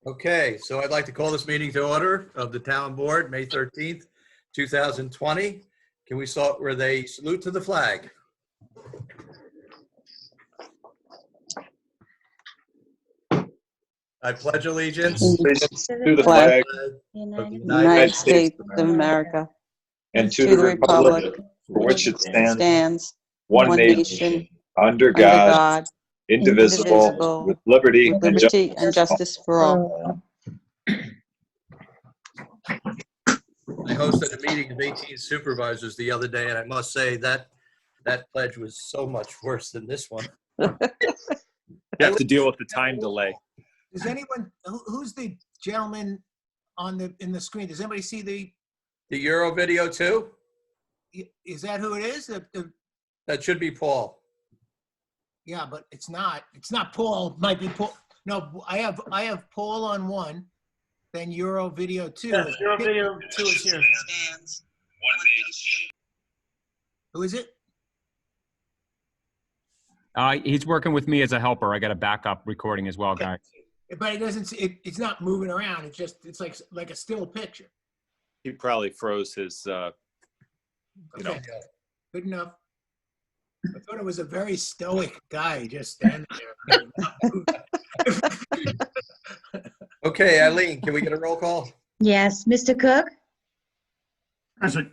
Okay, so I'd like to call this meeting to order of the Town Board, May 13th, 2020. Can we start with a salute to the flag? I pledge allegiance Allegiance to the flag of the United States of America and to the republic for which it stands, one nation, under God, indivisible, with liberty and justice for all. I hosted a meeting of 18 supervisors the other day, and I must say that pledge was so much worse than this one. You have to deal with the time delay. Does anyone, who's the gentleman in the screen? Does anybody see The Euro video too? is that who it is? That should be Paul. Yeah, but it's not Paul. It might be Paul. No, I have Paul on one, then Euro video two. Yes, Euro video 2 is here. Who is it? He's working with me as a helper. I got a backup recording as well, guys. But it doesn't. It's not moving around. It's like a still picture. He probably froze his, Okay, good enough. I thought it was a very stoic guy just standing there. Okay, Eileen, can we get a roll call? Yes, Mr. Cook, Present.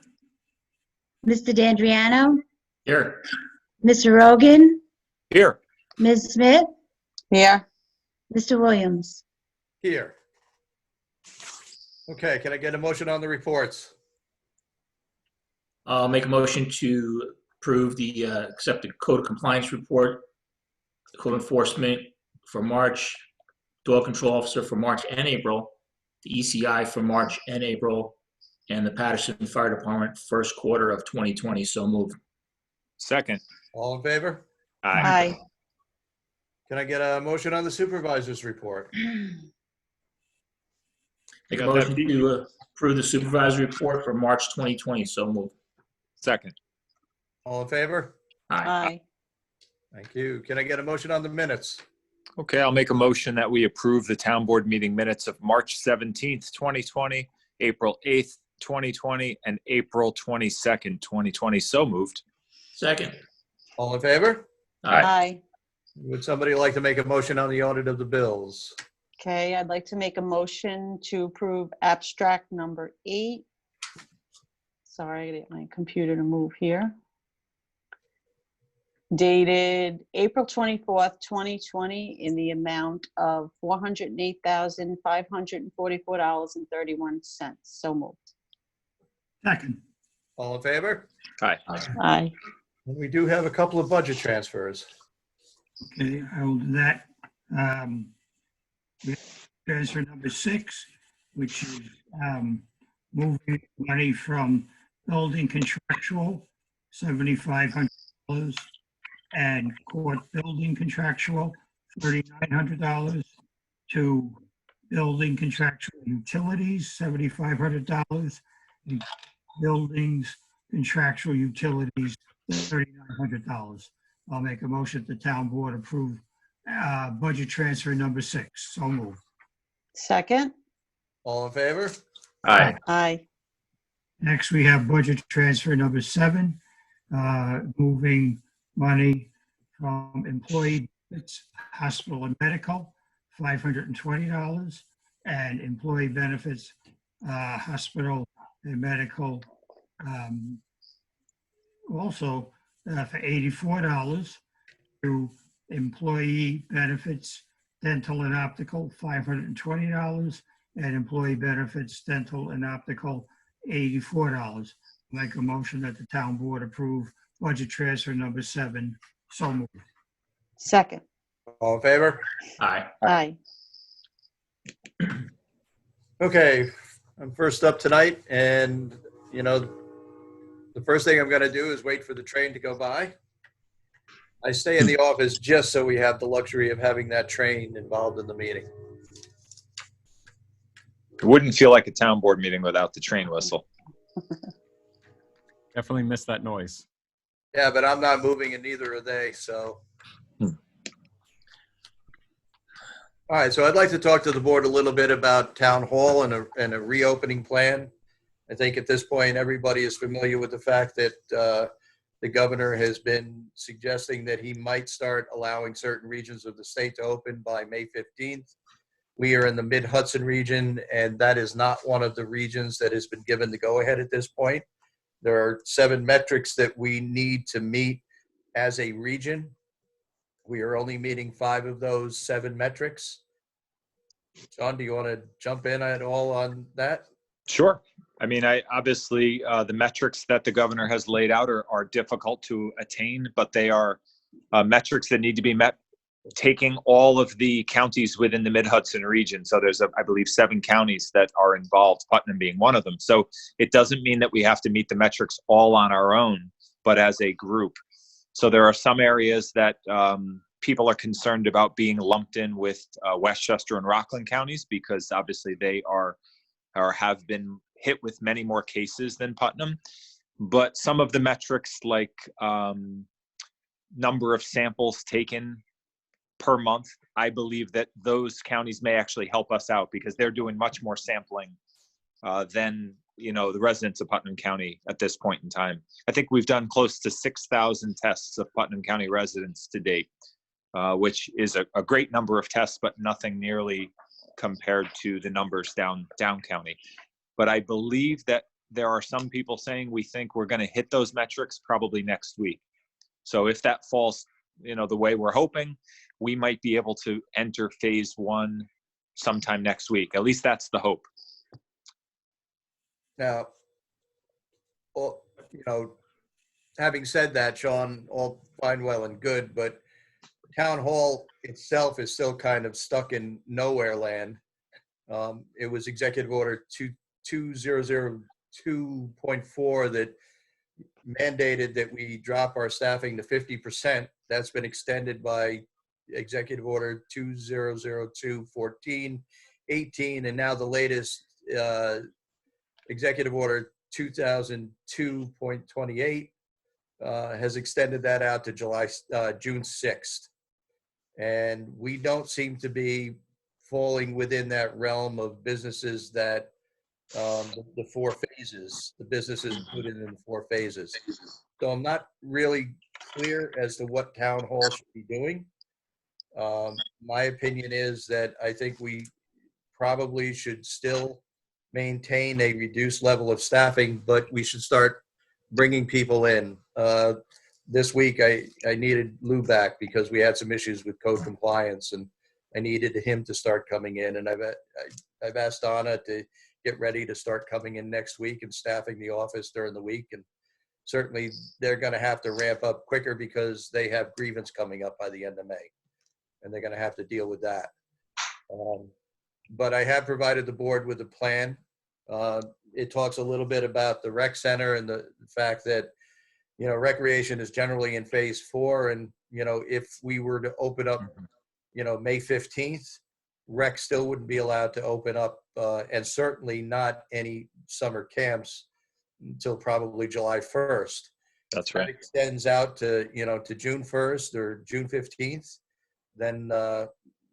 Mr. D'Andriano, Here. Mr. Rogan, Here. Ms. Smith, Here, Mr. Williams. Here. Okay, can I get a motion on the reports? I'll make a motion to approve the accepted code of compliance report, code enforcement for March, dog control officer for March and April, the ECI for March and April, and the Patterson Fire Department first quarter of 2020. So moved. Second. All in favor? aye, Can I get a motion on the supervisor's report? Make a Got that, motion Pete? to approve the supervisory report for March 2020. So moved. Second. All in favor? aye, Thank you. Can I get a motion on the minutes? Okay, I'll make a motion that we approve the town board meeting minutes of March 17th, 2020, April 8th, 2020, and April 22nd, 2020. So moved. Second. All in favor? aye. Would somebody like to make a motion on the audit of the bills? Okay, I'd like to make a motion to approve abstract number 8. Sorry, I gotta get my computer to move here. Dated April 24th, 2020, in the amount of $408,544.31. So moved. Second. All in favor? Aye. Aye. And we do have a couple of budget transfers. Okay, I will do that. We have transfer number 6, which is moving money from building contractual, $7,500, and court building contractual, $3,900, to building contractual utilities, $7,500, and buildings contractual utilities, $3,900. I'll make a motion that the town board approve budget transfer number 6. So moved. Second. All in favor? Aye. Aye. Next, we have budget transfer number 7, moving money from employee benefits, hospital and medical, $520, and employee benefits, hospital and medical, also for $84, to employee benefits, dental and optical, $520, and employee benefits, dental and optical, $84. Make a motion that the town board approve budget transfer number 7. So moved. Second. All in favor? Aye. Aye. Okay, I'm first up tonight, and, you know, the first thing I'm going to do is wait for the train to go by. I stay in the office just so we have the luxury of having that train involved in the meeting. It wouldn't feel like a town board meeting without the train whistle. Definitely miss that noise. Yeah, but I'm not moving and neither are they, so. All right, so I'd like to talk to the board a little bit about town hall and a reopening plan. I think at this point, everybody is familiar with the fact that the governor has been suggesting that he might start allowing certain regions of the state to open by May 15th. We are in the mid-Hudson region, and that is not one of the regions that has been given the go-ahead at this point. There are 7 metrics that we need to meet as a region. We are only meeting 5 of those 7 metrics. John, do you want to jump in at all on that? Sure. I mean, obviously the metrics that the governor has laid out are difficult to attain, but they are metrics that need to be met, taking all of the counties within the Mid-Hudson region. So there's, I believe, 7 counties that are involved, Putnam being one of them. So it doesn't mean that we have to meet the metrics all on our own, but as a group. So there are some areas that people are concerned about being lumped in with Westchester and Rockland counties, because obviously they are or have been hit with many more cases than Putnam. But some of the metrics like number of samples taken per month, I believe that those counties may actually help us out, because they're doing much more sampling than the residents of Putnam County at this point in time. I think we've done close to 6,000 tests of Putnam County residents to date, which is a great number of tests, but nothing nearly compared to the numbers down county. But I believe that there are some people saying we think we're going to hit those metrics probably next week. So if that falls, the way we're hoping, we might be able to enter phase 1 sometime next week. At least that's the hope. Now, having said that, Sean, all fine, well, and good, but town hall itself is still kind of stuck in nowhere land. It was Executive Order 2002.4 that mandated that we drop our staffing to 50%. That's been extended by Executive Order 2002.14.18, and now the latest Executive Order 2002.28 has extended that out to June 6th. And we don't seem to be falling within that realm of businesses that the 4 phases, the businesses included in the 4 phases. So I'm not really clear as to what town hall should be doing. My opinion is that I think we probably should still maintain a reduced level of staffing, but we should start bringing people in. This week, I needed Lou back because we had some issues with code compliance, and I needed him to start coming in. And I've asked Donna to get ready to start coming in next week and staffing the office during the week. And certainly, they're going to have to ramp up quicker because they have grievance coming up by the end of May, and they're going to have to deal with that. But I have provided the board with a plan. It talks a little bit about the rec center and the fact that recreation is generally in phase 4. And, if we were to open up, May 15th, rec still wouldn't be allowed to open up, and certainly not any summer camps until probably July 1st. That's right. That extends out to, to June 1st or June 15th. Then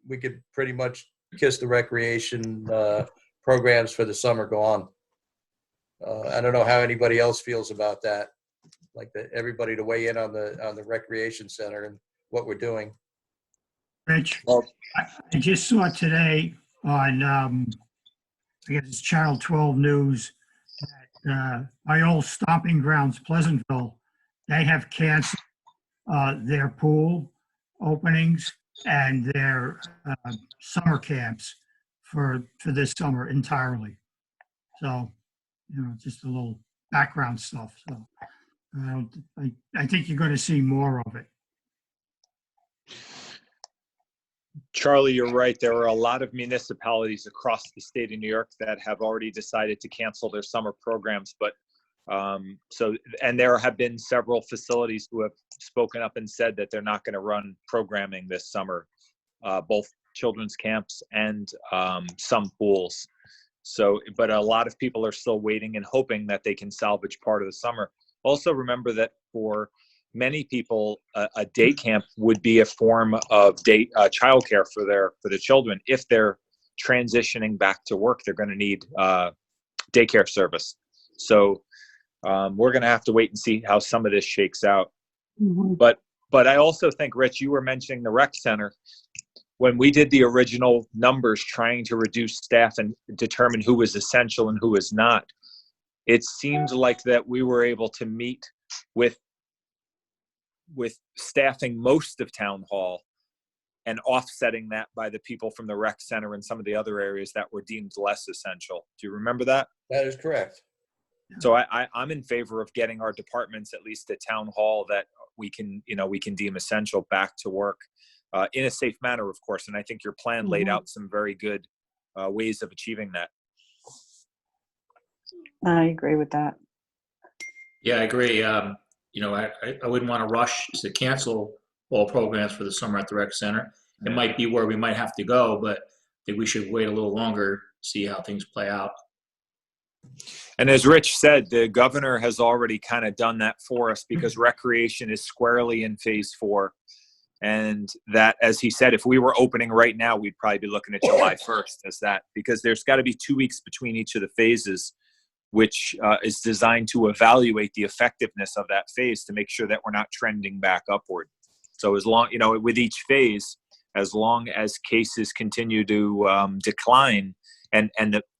we could pretty much kiss the recreation programs for the summer go on. I don't know how anybody else feels about that. Like everybody to weigh in on the recreation center and what we're doing. Rich, I just saw today on, I guess it's Channel 12 News, that my old stomping grounds, Pleasantville, they have canceled their pool openings and their summer camps for this summer entirely. So, just a little background stuff. So I think you're going to see more of it. Charlie, you're right. There are a lot of municipalities across the state of New York that have already decided to cancel their summer programs. But and there have been several facilities who have spoken up and said that they're not going to run programming this summer, both children's camps and some pools. So, but a lot of people are still waiting and hoping that they can salvage part of the summer. Also remember that for many people, a day camp would be a form of childcare for the children. If they're transitioning back to work, they're going to need daycare service. So we're going to have to wait and see how some of this shakes out. Mhm. But I also think, Rich, you were mentioning the rec center. When we did the original numbers trying to reduce staff and determine who was essential and who was not, it seemed like that we were able to meet with staffing most of town hall and offsetting that by the people from the rec center and some of the other areas that were deemed less essential. Do you remember that? That is correct. So I'm in favor of getting our departments, at least at town hall, that we can deem essential, back to work in a safe manner, of course. And I think your plan laid out some very good ways of achieving that. I agree with that. Yeah, I agree. I wouldn't want to rush to cancel all programs for the summer at the rec center. It might be where we might have to go, but I think we should wait a little longer, see how things play out. And as Rich said, the governor has already kind of done that for us, because recreation is squarely in phase 4. And that, as he said, if we were opening right now, we'd probably be looking at July 1st as that, because there's got to be 2 weeks between each of the phases, which is designed to evaluate the effectiveness of that phase to make sure that we're not trending back upward. So as long, with each phase, as long as cases continue to decline, and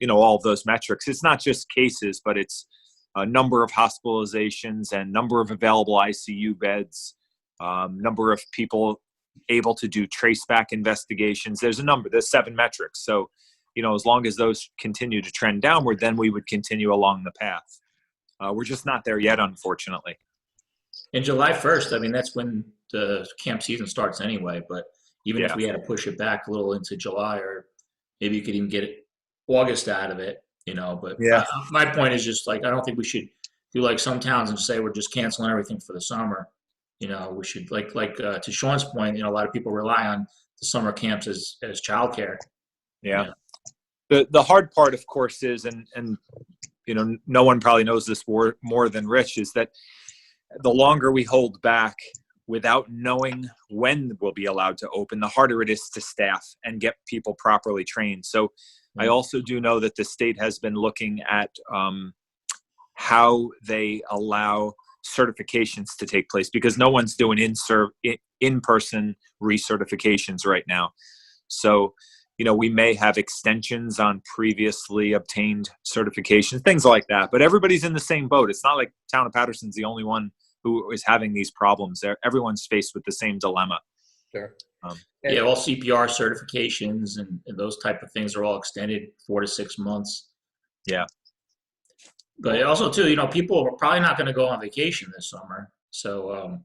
all of those metrics, it's not just cases, but it's a number of hospitalizations and number of available ICU beds, number of people able to do traceback investigations. There's 7 metrics. So, as long as those continue to trend downward, then we would continue along the path. We're just not there yet, unfortunately. And July 1st, that's when the camp season starts anyway, but even if we had to push it back a little into July, or maybe you could even get August out of it, but my point is just I don't think we should do like some towns and say we're just canceling everything for the summer. We should to Sean's point, a lot of people rely on the summer camps as childcare. Yeah. The hard part, of course, is, and no one probably knows this more than Rich, is that the longer we hold back without knowing when we'll be allowed to open, the harder it is to staff and get people properly trained. So I also do know that the state has been looking at how they allow certifications to take place, because no one's doing in-person recertifications right now. So, we may have extensions on previously obtained certifications, things like that. But everybody's in the same boat. It's not like town of Patterson's the only one who is having these problems. Everyone's faced with the same dilemma. Sure. All CPR certifications and those type of things are all extended 4 to 6 months. Yeah. But also too, people are probably not going to go on vacation this summer. So,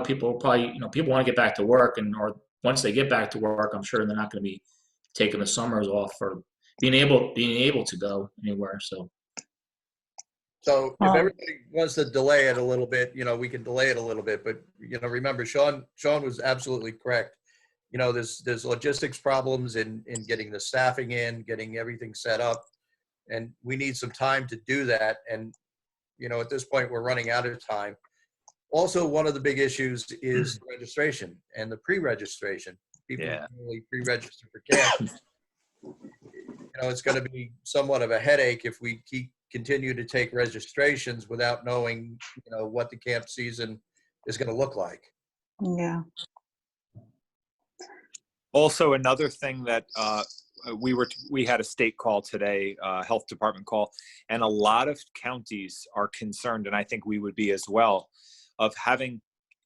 people want to get back to work, or once they get back to work, I'm sure they're not going to be taking the summers off for being able to go anywhere. So if everybody wants to delay it a little bit, we can delay it a little bit. But remember, Sean was absolutely correct. There's logistics problems in getting the staffing in, getting everything set up, and we need some time to do that. And at this point, we're running out of time. Also, one of the big issues is registration and the pre-registration. People really pre-register for camp. It's going to be somewhat of a headache if we continue to take registrations without knowing, what the camp season is going to look like. Yeah. Also, another thing that we had a state call today, health department call, and a lot of counties are concerned, and I think we would be as well, of having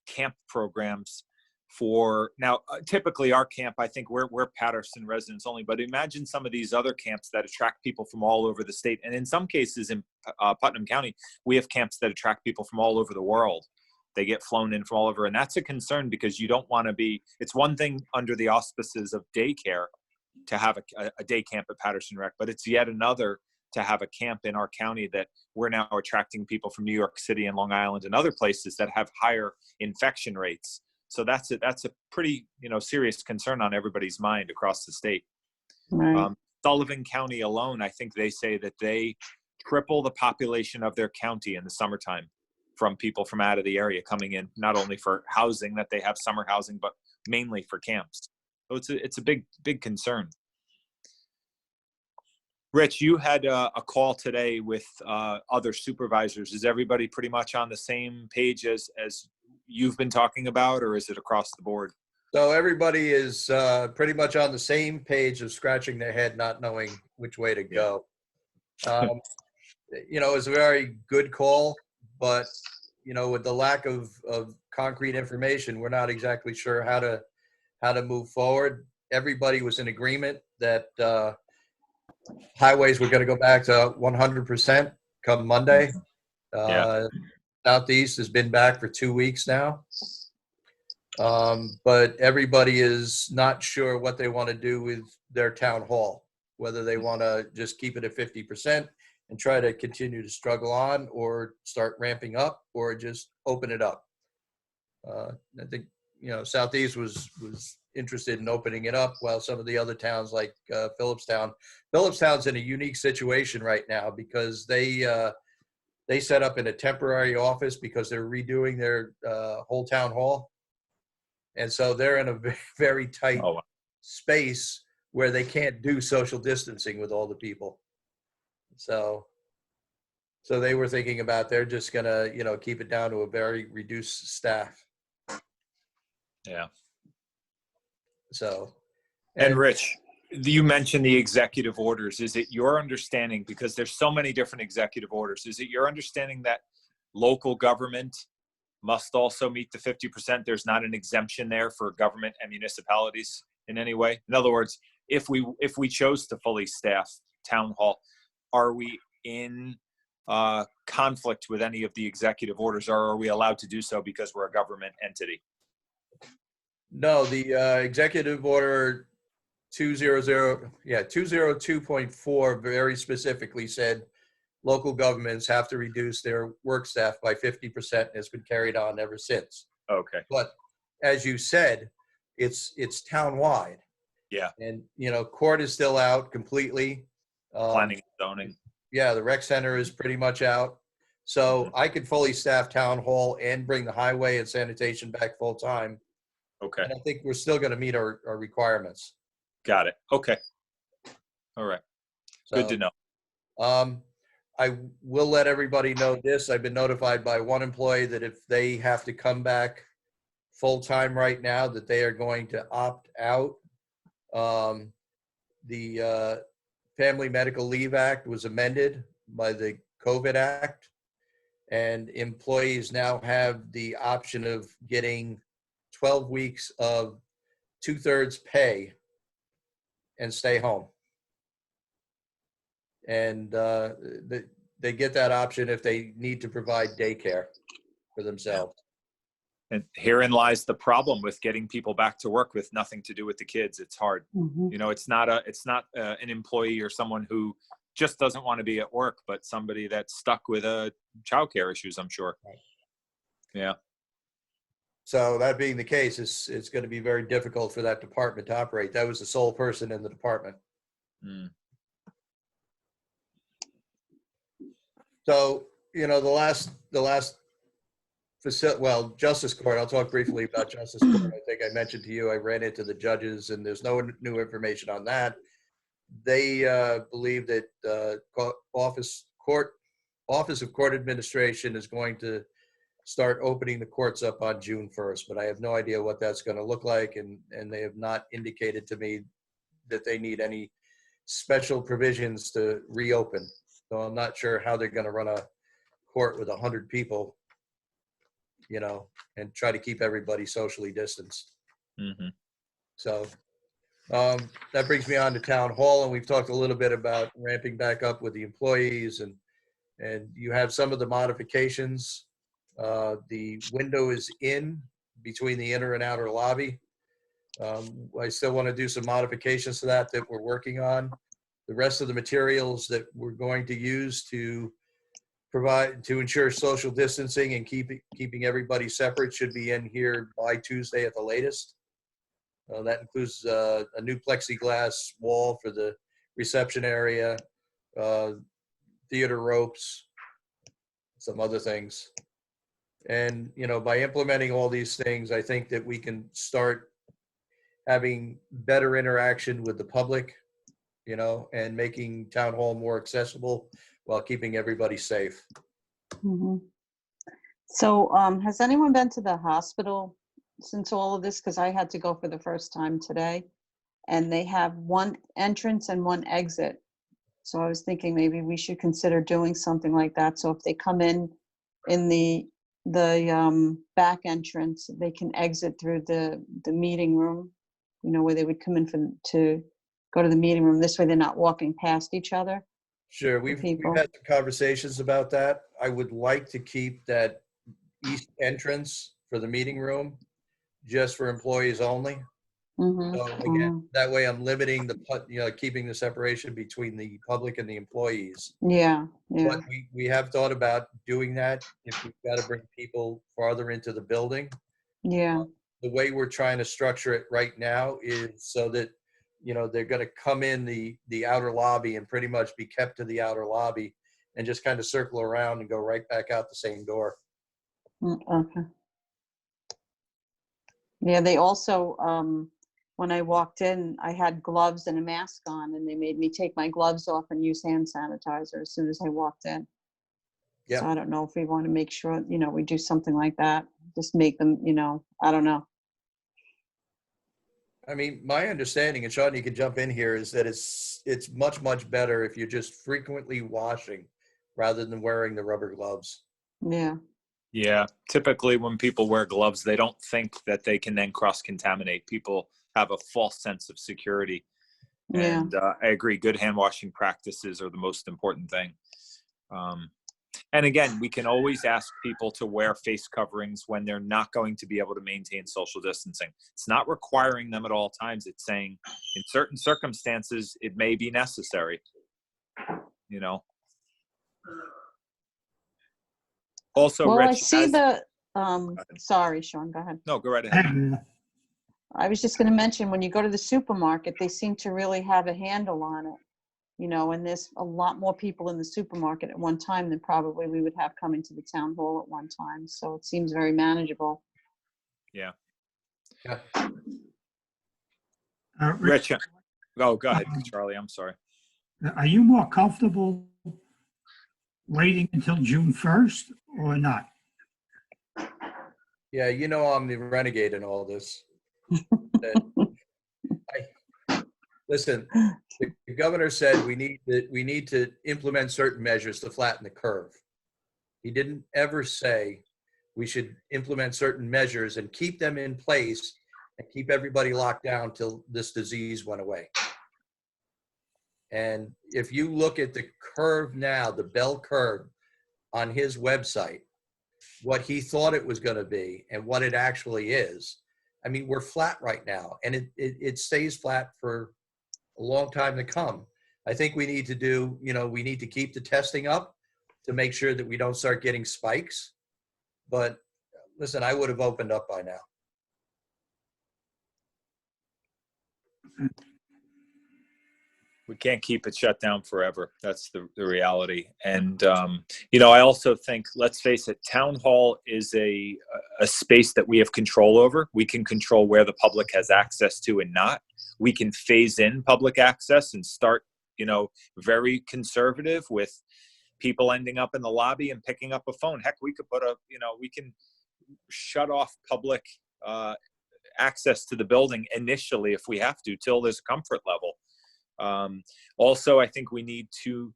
camp programs for now. Typically our camp, I think we're Patterson residents only, but imagine some of these other camps that attract people from all over the state. And in some cases in Putnam County, we have camps that attract people from all over the world. They get flown in from all over. And that's a concern, because you don't want to be, it's one thing under the auspices of daycare to have a day camp at Patterson Rec, but it's yet another to have a camp in our county that we're now attracting people from New York City and Long Island and other places that have higher infection rates. So that's a pretty, serious concern on everybody's mind across the state. Right. Sullivan County alone, I think they say that they triple the population of their county in the summertime from people from out of the area coming in, not only for housing that they have summer housing, but mainly for camps. So it's a big concern. Rich, you had a call today with other supervisors. Is everybody pretty much on the same page as you've been talking about, or is it across the board? So everybody is pretty much on the same page of scratching their head, not knowing which way to go. You know, it's a very good call, but, you know, with the lack of concrete information, we're not exactly sure how to move forward. Everybody was in agreement that highways were going to go back to 100% come Monday. Southeast has been back for 2 weeks now. But everybody is not sure what they want to do with their town hall, whether they want to just keep it at 50% and try to continue to struggle on, or start ramping up, or just open it up. I think, you know, Southeast was interested in opening it up, while some of the other towns like Phillipstown's in a unique situation right now, because they set up in a temporary office because they're redoing their whole town hall. And so they're in a very tight space where they can't do social distancing with all the people. So they were thinking about, they're just gonna, you know, keep it down to a very reduced staff. Yeah. So. And Rich, you mentioned the executive orders. Is it your understanding, because there's so many different executive orders, is it your understanding that local government must also meet the 50%? There's not an exemption there for government and municipalities in any way? In other words, if we chose to fully staff town hall, are we in conflict with any of the executive orders, or are we allowed to do so because we're a government entity? No, the executive order 202.4 very specifically said local governments have to reduce their work staff by 50%, and it's been carried on ever since. Okay. But as you said, it's town-wide. Yeah. And, you know, court is still out completely. Planning and zoning. Yeah, the rec center is pretty much out. So I could fully staff town hall and bring the highway and sanitation back full time. Okay. And I think we're still going to meet our requirements. Got it. Okay. All right. So, good to know. I will let everybody know this. I've been notified by one employee that if they have to come back full time right now, that they are going to opt out. The Family Medical Leave Act was amended by the COVID Act, and employees now have the option of getting 12 weeks of 2/3 pay and stay home. And they get that option if they need to provide daycare for themselves. And herein lies the problem with getting people back to work with nothing to do with the kids. It's hard. Mhm. You know, it's not an employee or someone who just doesn't want to be at work, but somebody that's stuck with childcare issues, I'm sure. Right. Yeah. So that being the case, it's going to be very difficult for that department to operate. That was the sole person in the department. Mm. So, you know, the last Justice Court, I'll talk briefly about Justice Court. I think I mentioned to you, I ran into the judges, and there's no new information on that. They believe that Office of Court Administration is going to start opening the courts up on June 1st, but I have no idea what that's going to look like, and they have not indicated to me that they need any special provisions to reopen. So I'm not sure how they're going to run a court with 100 people, you know, and try to keep everybody socially distanced. Mm-hmm. So that brings me on to town hall, and we've talked a little bit about ramping back up with the employees, and you have some of the modifications. The window is in between the inner and outer lobby. I still want to do some modifications to that we're working on. The rest of the materials that we're going to use to ensure social distancing and keeping everybody separate should be in here by Tuesday at the latest. That includes a new plexiglass wall for the reception area, theater ropes, some other things. And, you know, by implementing all these things, I think that we can start having better interaction with the public, you know, and making town hall more accessible while keeping everybody safe. Mhm. So, has anyone been to the hospital since all of this? Because I had to go for the first time today, and they have one entrance and one exit. So I was thinking maybe we should consider doing something like that. So if they come in the back entrance, they can exit through the meeting room, you know, where they would come in to go to the meeting room. This way they're not walking past each other. Sure, we've people. had some conversations about that. I would like to keep that east entrance for the meeting room just for employees only. Mhm, So again, that way I'm limiting keeping the separation between the public and the employees. Yeah, yeah, But we have thought about doing that if we've got to bring people farther into the building. yeah. The way we're trying to structure it right now is so that, you know, they're going to come in the outer lobby and pretty much be kept to the outer lobby and just kind of circle around and go right back out the same door. Okay. Yeah, they also, when I walked in, I had gloves and a mask on, and they made me take my gloves off and use hand sanitizer as soon as I walked in. Yeah. So I don't know if we want to make sure, you know, we do something like that. Just make them, you know, I don't know. I mean, my understanding, and Sean, you can jump in here, is that it's much, much better if you're just frequently washing rather than wearing the rubber gloves. Yeah. Yeah, typically when people wear gloves, they don't think that they can then cross-contaminate. People have a false sense of security. Yeah. And I agree, good hand washing practices are the most important thing. And again, we can always ask people to wear face coverings when they're not going to be able to maintain social distancing. It's not requiring them at all times. It's saying in certain circumstances, it may be necessary, you know. Also, Well, Rich, I see sorry, Sean, go ahead. no, go right ahead. I was just going to mention, when you go to the supermarket, they seem to really have a handle on it, you know, and there's a lot more people in the supermarket at one time than probably we would have coming to the town hall at one time. So it seems very manageable. Yeah. Yeah. Rich, oh, go ahead, Charlie. I'm sorry. Are you more comfortable waiting until June 1st or not? Yeah, you know, I'm the renegade in all this. Listen, the governor said we need to implement certain measures to flatten the curve. He didn't ever say we should implement certain measures and keep them in place and keep everybody locked down till this disease went away. And if you look at the curve now, the bell curve on his website, what he thought it was going to be and what it actually is, I mean, we're flat right now, and it stays flat for a long time to come. I think we need to do, you know, we need to keep the testing up to make sure that we don't start getting spikes. But listen, I would have opened up by now. We can't keep it shut down forever. That's the reality. And, you know, I also think, let's face it, town hall is a space that we have control over. We can control where the public has access to and not. We can phase in public access and start, you know, very conservative with people ending up in the lobby and picking up a phone. Heck, we could put we can shut off public access to the building initially if we have to, till there's a comfort level. Also, I think we need to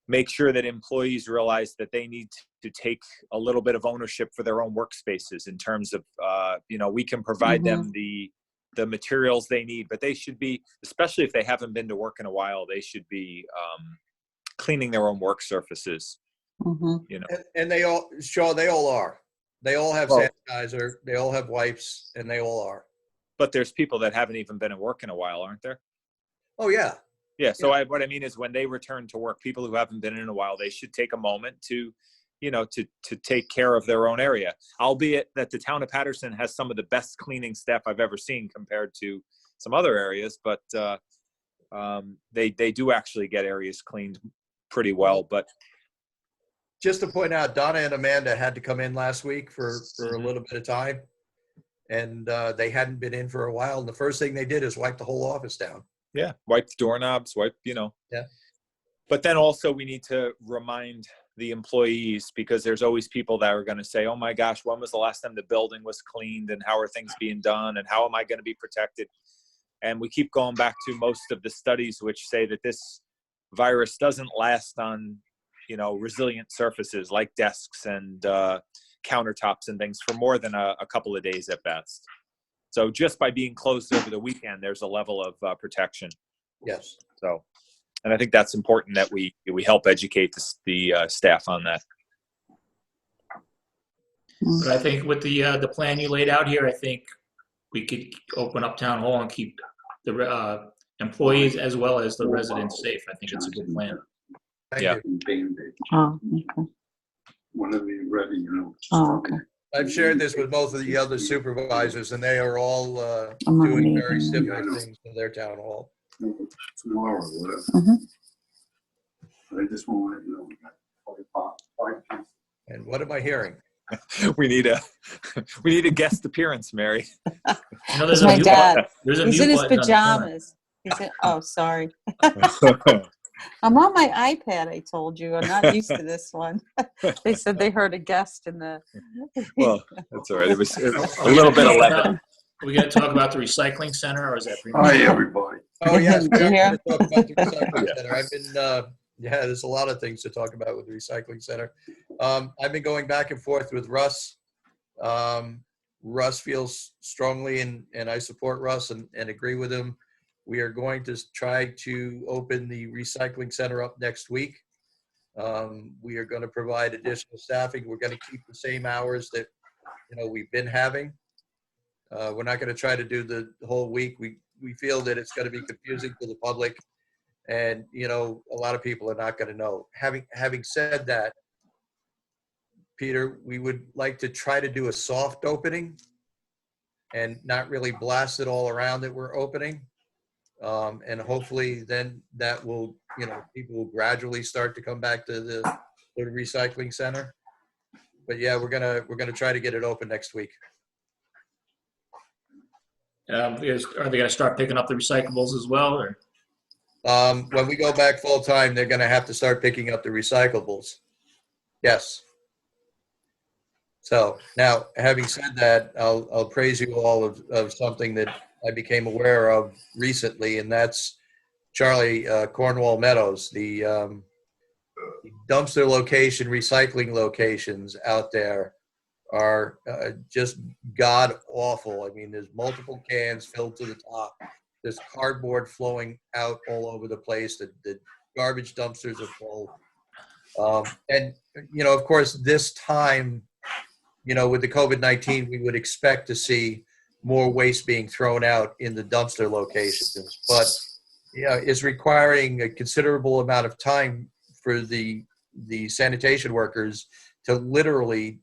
make sure that employees realize that they need to take a little bit of ownership for their own workspaces in terms of, you know, we can provide them the materials they need, but they should be, especially if they haven't been to work in a while, they should be cleaning their own work surfaces. You know, and they all, Shaw, they all are. They all have sanitizer, they all have wipes, and they all are. But there's people that haven't even been at work in a while, aren't there? Oh, yeah. Yeah. So what I mean is, when they return to work, people who haven't been in a while, they should take a moment to, you know, to take care of their own area. Albeit that the town of Patterson has some of the best cleaning staff I've ever seen compared to some other areas, but they do actually get areas cleaned pretty well. But just to point out, Donna and Amanda had to come in last week for a Mhm. little bit of time. And they hadn't been in for a while. And the first thing they did is wipe the whole office down. Yeah, wipe the doorknobs, Yeah. But then also we need to remind the employees, because there's always people that are going to say, oh my gosh, when was the last time the building was cleaned, and how are things being done, and how am I going to be protected? And we keep going back to most of the studies which say that this virus doesn't last on, resilient surfaces like desks and countertops and things for more than a couple of days at best. So just by being closed over the weekend, there's a level of protection. Yes. So, and I think that's important that we help educate the staff on that. But I think with the plan you laid out here, I think we could open up town hall and keep the employees as well as the residents safe. I think it's a good plan. Thank Yeah. you. Oh, okay. Whenever you're ready, Oh, okay. I've shared this with both of the other supervisors, and they are all I'm on a doing very meeting. similar things in their town hall. Tomorrow, whatever. Mhm. I just want to know. Five. And what am I hearing? We need a guest appearance, Mary. There's It's a my mute dad. button. There's a He's mute in his button on the corner. pajamas. Oh, sorry. I'm on my iPad, I told you. I'm not used to this one. They said they heard a guest in the. Well, that's all right. It was a little bit of levity. Are we going to talk about the recycling center, or is that pretty Hi, everybody. Oh, yes, we Did you are hear? going to talk about the recycling center. I've been, there's a lot of things to talk about with the recycling center. I've been going back and forth with Russ. Russ feels strongly, and I support Russ and agree with him. We are going to try to open the recycling center up next week. We are going to provide additional staffing. We're going to keep the same hours that, we've been having. We're not going to try to do the whole week. We feel that it's going to be confusing to the public, and a lot of people are not going to know. Having said that, Peter, we would like to try to do a soft opening and not really blast it all around that we're opening. And hopefully then that will, people will gradually start to come back to the recycling center. But yeah, we're gonna try to get it open next week. Are they going to start picking up the recyclables as well? Or? When we go back full time, they're gonna have to start picking up the recyclables. Yes. So now, having said that, I'll praise you all of something that I became aware of recently, and that's Charlie, Cornwall Meadows, the dumpster location, recycling locations out there are just god awful. I mean, there's multiple cans filled to the top. There's cardboard flowing out all over the place. The garbage dumpsters are full. And, of course, this time, with the COVID-19, we would expect to see more waste being thrown out in the dumpster locations. But, it's requiring a considerable amount of time for the sanitation workers to literally,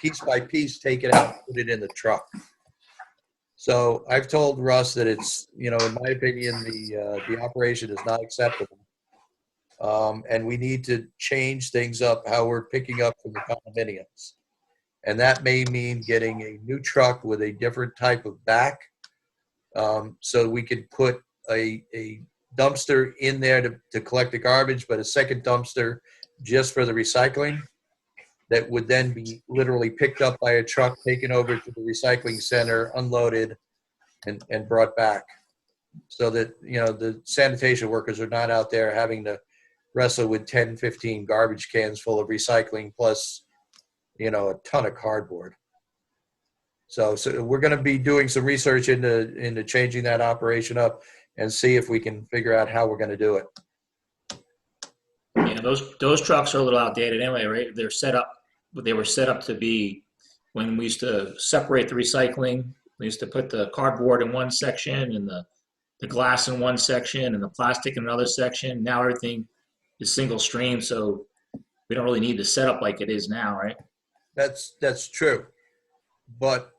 piece by piece, take it out and put it in the truck. So I've told Russ that it's, in my opinion, the operation is not acceptable. And we need to change things up, how we're picking up from the condominiums. And that may mean getting a new truck with a different type of back, so we could put a dumpster in there to collect the garbage, but a second dumpster just for the recycling that would then be literally picked up by a truck, taken over to the recycling center, unloaded, and brought back. So that, the sanitation workers are not out there having to wrestle with 10, 15 garbage cans full of recycling plus, a ton of cardboard. So we're going to be doing some research into changing that operation up and see if we can figure out how we're going to do it. Yeah, those trucks are a little outdated anyway, right? They were set up to be, when we used to separate the recycling, we used to put the cardboard in one section and the glass in one section and the plastic in another section. Now everything is single stream, so we don't really need the setup like it is now, right? That's true. But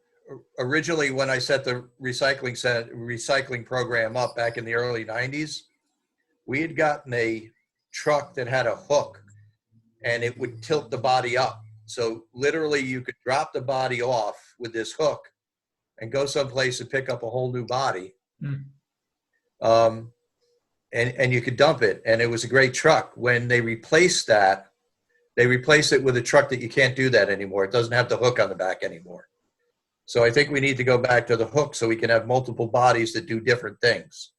originally, when I set the recycling program up back in the early 90s, we had gotten a truck that had a hook, and it would tilt the body up. So literally you could drop the body off with this hook and go someplace and pick up a whole new body. And you could dump it. And it was a great truck. When they replaced that, they replaced it with a truck that you can't do that anymore. It doesn't have the hook on the back anymore. So I think we need to go back to the hook so we can have multiple bodies that do different things.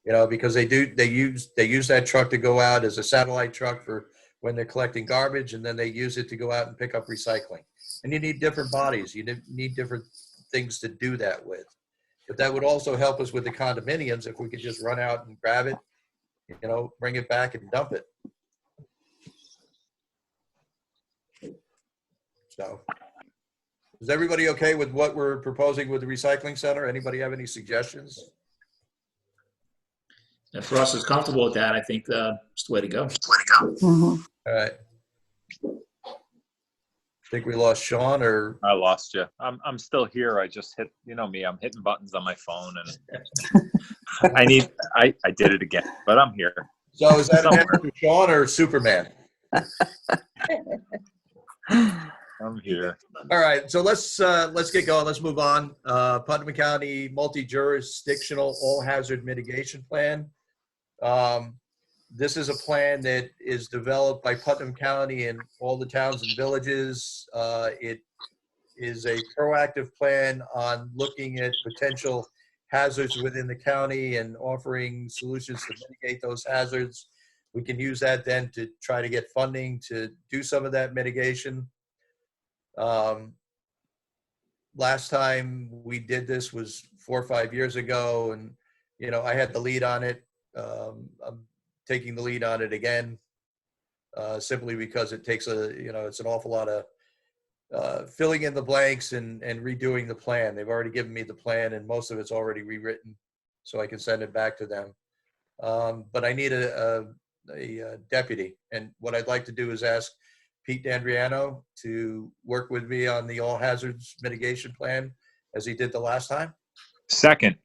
You know, because they use that truck to go out as a satellite truck for when they're collecting garbage, and then they use it to go out and pick up recycling. And you need different bodies. You need different things to do that with. But that would also help us with the condominiums if we could just run out and grab it, you know, bring it back and dump it. So, is everybody okay with what we're proposing with the recycling center? Anybody have any suggestions? If Ross is comfortable with that, I think it's the way to go. Mhm. All right. Think we lost Sean, or I lost you. I'm still here. I just hit, you know me, I'm hitting buttons on my phone, and I did it again, but I'm here. so is that an Somewhere. answer to Sean or Superman? I'm here. All right, so let's get going. Let's move on. Putnam County Multi-Jurisdictional All Hazard Mitigation Plan. This is a plan that is developed by Putnam County and all the towns and villages. It is a proactive plan on looking at potential hazards within the county and offering solutions to mitigate those hazards. We can use that then to try to get funding to do some of that mitigation. Last time we did this was 4 or 5 years ago, and you know, I had the lead on it. I'm taking the lead on it again, simply because it takes it's an awful lot of filling in the blanks and redoing the plan. They've already given me the plan, and most of it's already rewritten, so I can send it back to them. But I need a deputy, and what I'd like to do is ask Pete D'Andriano to work with me on the all hazards mitigation plan as he did the last time. Second.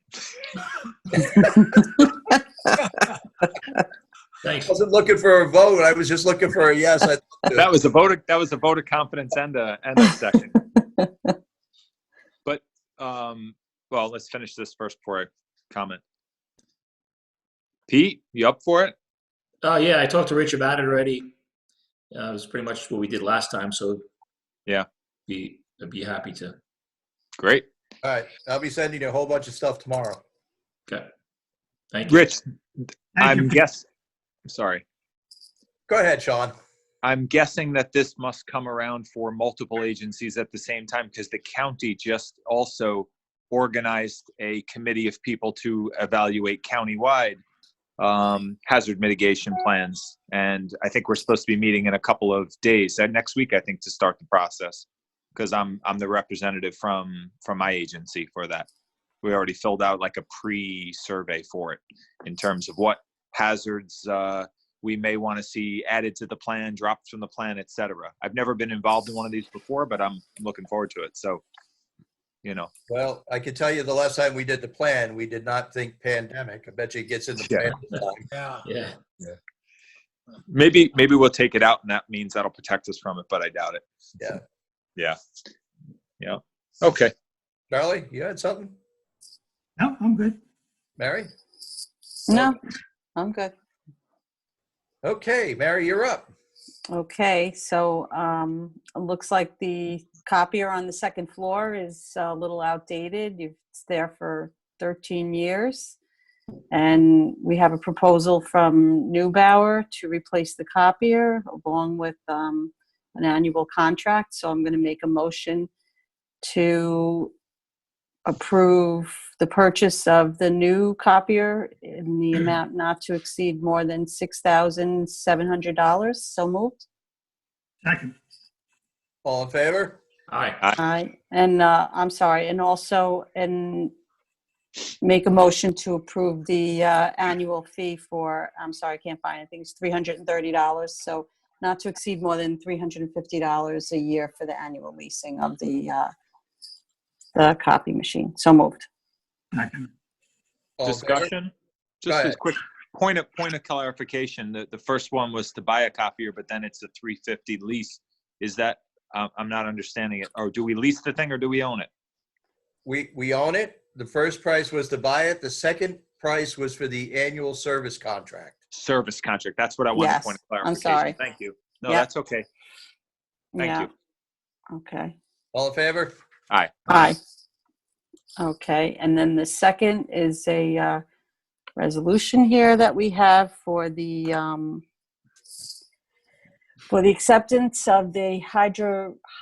Thanks. I wasn't looking for a vote. I was just looking for a yes. That was a vote of confidence and a second. But well, let's finish this first before I comment. Pete, you up for it? Yeah, I talked to Rich about it already. It was pretty much what we did last time, so Yeah. I'd be happy to. Great. All right, I'll be sending you a whole bunch of stuff tomorrow. Okay. Thank you. Rich, sorry. Go ahead, Sean. I'm guessing that this must come around for multiple agencies at the same time, because the county just also organized a committee of people to evaluate countywide hazard mitigation plans. And I think we're supposed to be meeting in a couple of days, next week, I think, to start the process, because I'm the representative from my agency for that. We already filled out like a pre-survey for it in terms of what hazards we may want to see added to the plan, dropped from the plan, etc. I've never been involved in one of these before, but I'm looking forward to it. So, you know. Well, I can tell you the last time we did the plan, we did not think pandemic. I bet you it gets in the plan this time. Yeah. Yeah. Maybe we'll take it out, and that means that'll protect us from it, but I doubt it. Yeah. Okay. Charlie, you had something? No, I'm good. Mary? No, I'm good. Okay, Mary, you're up. Okay, so it looks like the copier on the second floor is a little outdated. It's there for 13 years. And we have a proposal from Neubauer to replace the copier along with an annual contract. So I'm going to make a motion to approve the purchase of the new copier in the amount not to exceed more than $6,700. So moved. Second. All in favor? Aye. Aye. And I'm sorry, and also make a motion to approve the annual fee for, I'm sorry, I can't find it. I think it's $330. So not to exceed more than $350 a year for the annual leasing of the copy machine. So moved. Second. All in favor? Discussion. Go Just ahead. a Point of clarification, the first one was to buy a copier, but then it's a $350 lease. Is that, I'm not understanding it. Or do we lease the thing or do we own it? We own it. The first price was to buy it. The second price was for the annual service contract. Service contract. That's what I wanted, Yes, point of I'm clarification. sorry. Thank you. No, Yep. that's okay. Thank Yeah. you. Okay. All in favor? Aye. Aye. Okay, and then the second is a resolution here that we have for the acceptance of the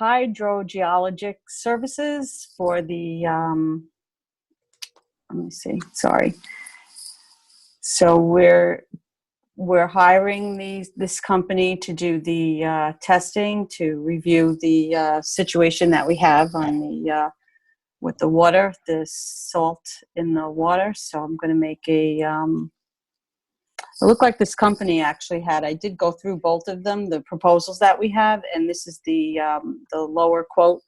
hydrogeologic services for the, let me see, sorry. So we're hiring this company to do the testing, to review the situation that we have on the with the water, the salt in the water. So I'm going to make a. It looked like this company actually had. I did go through both of them, the proposals that we have, and this is the lower quote.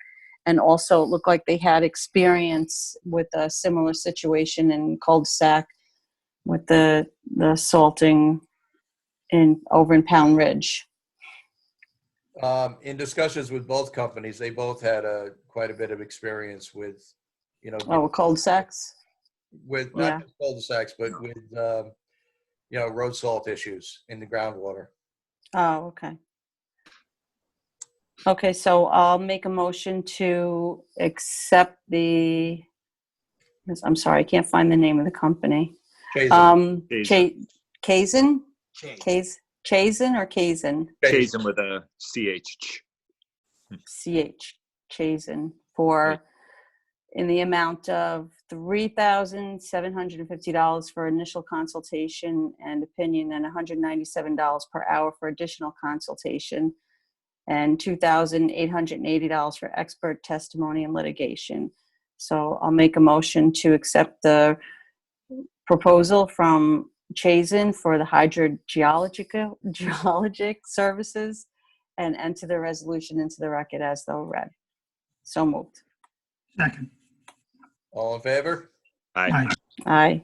And also, it looked like they had experience with a similar situation in cul-de-sac with the salting over in Pound Ridge. In discussions with both companies, they both had quite a bit of experience with, Cul-de-sacs? with Yeah. not just cul-de-sacs, but with, road salt issues in the groundwater. Oh, okay. Okay, so I'll make a motion to accept I'm sorry, I can't find the name of the company. Chazen. Chazen? Chase. Chazen or Kazin? Chazen with a CH. CH, Chazen, for in the amount of $3,750 for initial consultation and opinion, and $197 per hour for additional consultation, and $2,880 for expert testimony and litigation. So I'll make a motion to accept the proposal from Chazen for the hydrogeologic services and enter the resolution into the record as though read. So moved. Second. All in favor? Aye. Aye.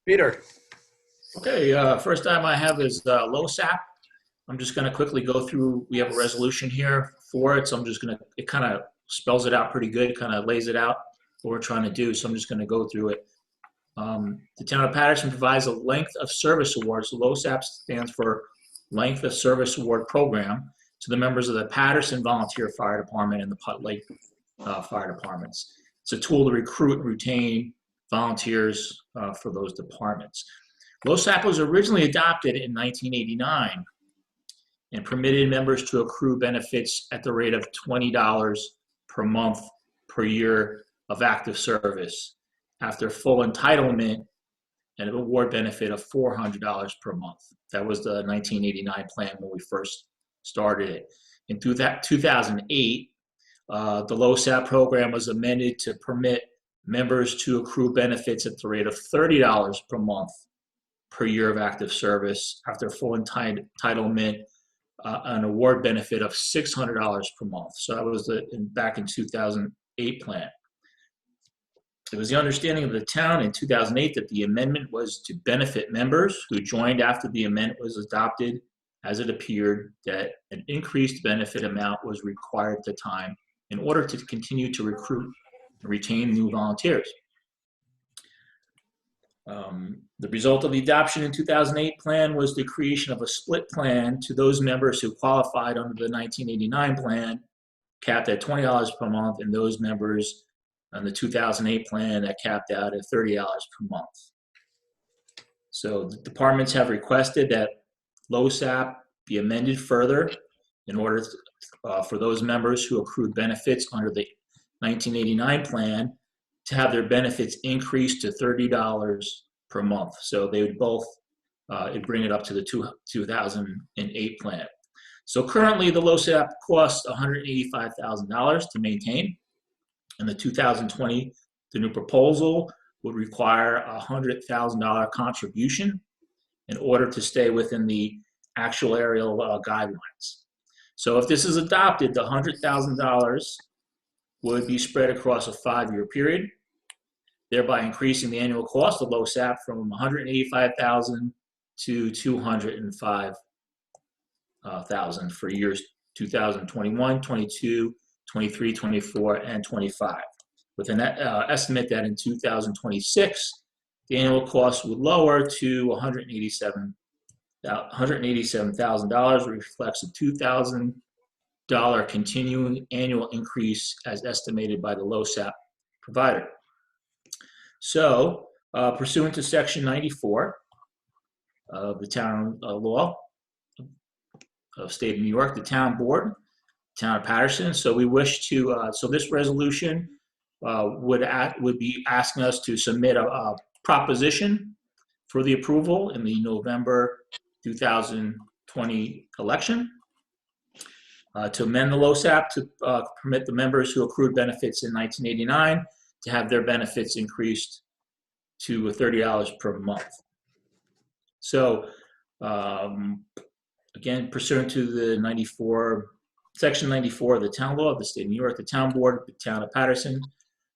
Peter? Okay, first item I have is LoSAP. I'm just going to quickly go through. We have a resolution here for it, so I'm just going to, it kind of spells it out pretty good, kind of lays it out what we're trying to do, so I'm just going to go through it. The town of Patterson provides a length of service awards. LoSAP stands for Length of Service Award Program to the members of the Patterson Volunteer Fire Department and the Putt Lake Fire Departments. It's a tool to recruit and retain volunteers for those departments. LoSAP was originally adopted in 1989 and permitted members to accrue benefits at the rate of $20 per month per year of active service, after full entitlement and an award benefit of $400 per month. That was the 1989 plan when we first started it. In 2008, the LoSAP program was amended to permit members to accrue benefits at the rate of $30 per month per year of active service, after full entitlement, an award benefit of $600 per month. So that was back in 2008 plan. It was the understanding of the town in 2008 that the amendment was to benefit members who joined after the amendment was adopted, as it appeared that an increased benefit amount was required at the time in order to continue to recruit and retain new volunteers. The result of the adoption in 2008 plan was the creation of a split plan to those members who qualified under the 1989 plan, capped at $20 per month, and those members on the 2008 plan that capped out at $30 per month. So the departments have requested that LoSAP be amended further in order for those members who accrued benefits under the 1989 plan to have their benefits increased to $30 per month. So they would both it'd bring it up to the 2008 plan. So currently the LoSAP costs $185,000 to maintain. In the 2020, the new proposal would require a $100,000 contribution in order to stay within the actuarial guidelines. So if this is adopted, the $100,000 would be spread across a 5-year period. thereby increasing the annual cost of LoSAP from $185,000 to $205,000 for years 2021, 22, 23, 24, and 25, with an estimate that in 2026, the annual cost would lower to $187,000, reflects a $2,000 continuing annual increase as estimated by the LoSAP provider. So, pursuant to Section 94 of the town law of State of New York, the town board, town of Patterson. So we wish to. So this resolution would be asking us to submit a proposition for the approval in the November 2020 election to amend the LoSAP to permit the members who accrued benefits in 1989 to have their benefits increased to $30 per month. So again, pursuant to the Section 94 of the town law of the State of New York, the town board of the town of Patterson.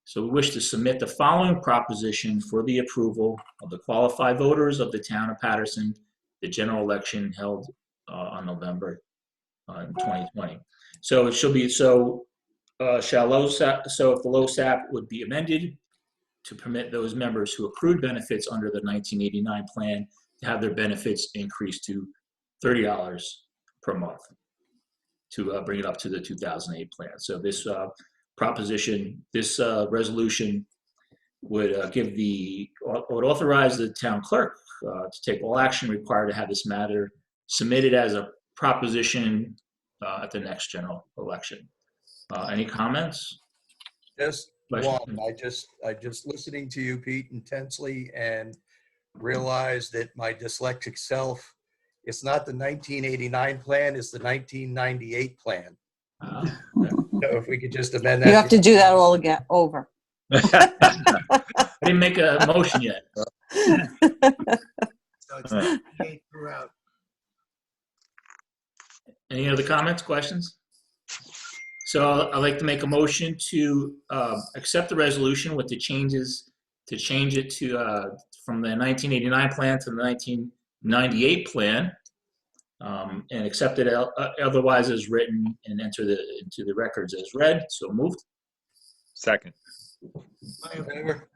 So we wish to submit the following proposition for the approval of the qualified voters of the town of Patterson, the general election held on November 2020. So it shall be, so if the LoSAP would be amended to permit those members who accrued benefits under the 1989 plan to have their benefits increased to $30 per month to bring it up to the 2008 plan. So this proposition, this resolution would would authorize the town clerk to take all action required to have this matter submitted as a proposition at the next general election. Any comments? Just Question? one. I just listening to you, Pete, intensely, and realized that my dyslexic self, it's not the 1989 plan, it's the 1998 plan. So if we could just amend that. You have to do that all again, over. I didn't make a motion yet. So it's 98 throughout. Any other comments, questions? So I'd like to make a motion to accept the resolution with the changes, to change it to from the 1989 plan to the 1998 plan, and accept it otherwise as written and enter into the records as read. So moved. Second. I have Favor?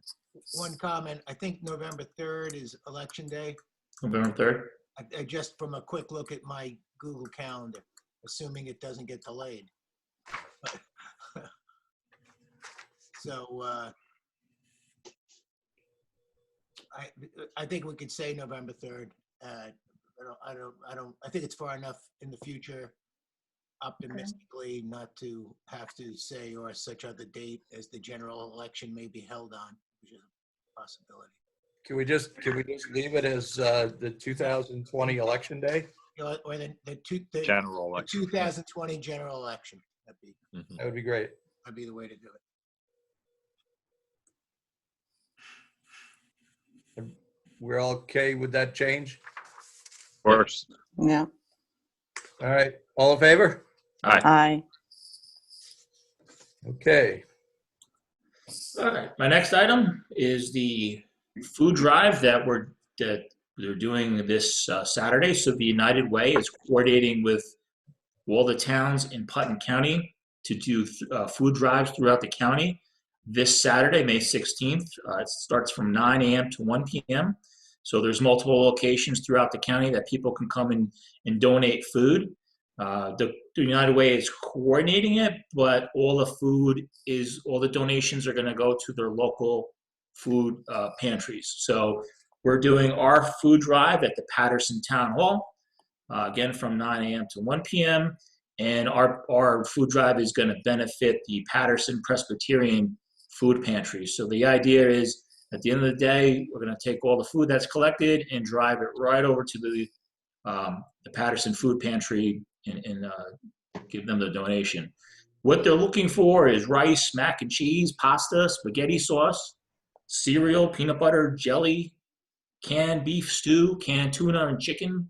one comment. I think November 3rd is election day. November 3rd. I just from a quick look at my Google Calendar, assuming it doesn't get delayed. So I think we could say November 3rd. I think it's far enough in the future, optimistically, not to have to say or such other date as the general election may be held on, which is a possibility. Can we just leave it as the 2020 election day? You know, or the General election. 2020 general election. That would be great. That'd be the way to do it. We're all okay with that change? Of course. Yeah, All right, all in favor? aye. Okay. All right. My next item is the food drive that they're doing this Saturday. So the United Way is coordinating with all the towns in Putnam County to do food drives throughout the county this Saturday, May 16th. It starts from 9 a.m. to 1 p.m. So there's multiple locations throughout the county that people can come and donate food. The United Way is coordinating it, but all the donations are going to go to their local food pantries. So we're doing our food drive at the Patterson Town Hall, again from 9 a.m. to 1 p.m. And our food drive is going to benefit the Patterson Presbyterian food pantry. So the idea is, at the end of the day, we're going to take all the food that's collected and drive it right over to the Patterson food pantry and give them the donation. What they're looking for is rice, mac and cheese, pasta, spaghetti sauce, cereal, peanut butter, jelly, canned beef stew, canned tuna and chicken,